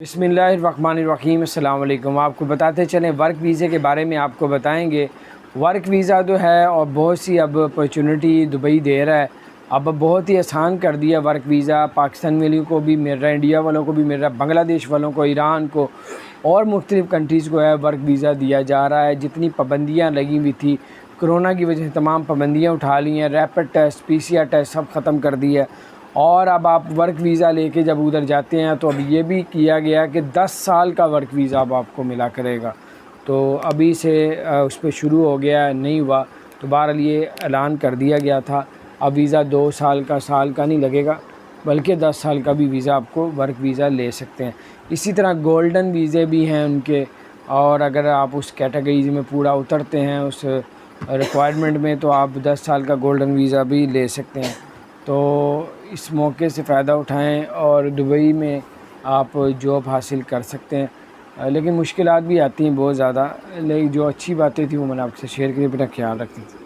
बिस्मिल्लाहिर्रहमानिर्रहीम। अस्सलाम वालेकुम। आपको बताते चलें वर्क वीज़े के बारे में आपको बताएंगे। वर्क वीज़ा जो है और बहुत सी अब अपॉर्चुनिटी दुबई दे रहा है। अब बहुत ही आसान कर दिया वर्क वीज़ा। पाकिस्तान वालों को भी मिल रहा है, इंडिया वालों को भी मिल रहा है, बांग्लादेश वालों को, ईरान को और मुख्तलिफ़ कंट्रीज़ को है वर्क वीज़ा दिया जा रहा है। जितनी पाबंदियाँ लगी हुई थी कोरोना की वजह से तमाम पाबंदियाँ उठा ली हैं। रैपिड टेस्ट, PCR टेस्ट सब ख़त्म कर दिया है। और अब आप वर्क वीज़ा लेके जब उधर जाते हैं तो अब ये भी किया गया कि 10 साल का वर्क वीज़ा अब आपको मिला करेगा। तो अभी से उस पर शुरू हो गया, नहीं हुआ तो बहरहाल ये ऐलान कर दिया गया था। अब वीज़ा 2 साल का नहीं लगेगा, बल्कि 10 साल का भी वीज़ा आपको वर्क वीज़ा ले सकते हैं। इसी तरह गोल्डन वीज़े भी हैं उनके, और अगर आप उस कैटेगरीज में पूरा उतरते हैं उस रिक्वायरमेंट में तो आप 10 साल का गोल्डन वीज़ा भी ले सकते हैं। तो इस मौके से फ़ायदा उठाएं और दुबई में आप जॉब हासिल कर सकते हैं। लेकिन मुश्किलात भी आती हैं बहुत ज़्यादा, लेकिन जो अच्छी बातें थी वो मैंने आपसे शेयर की। अपना ख्याल रखते हैं।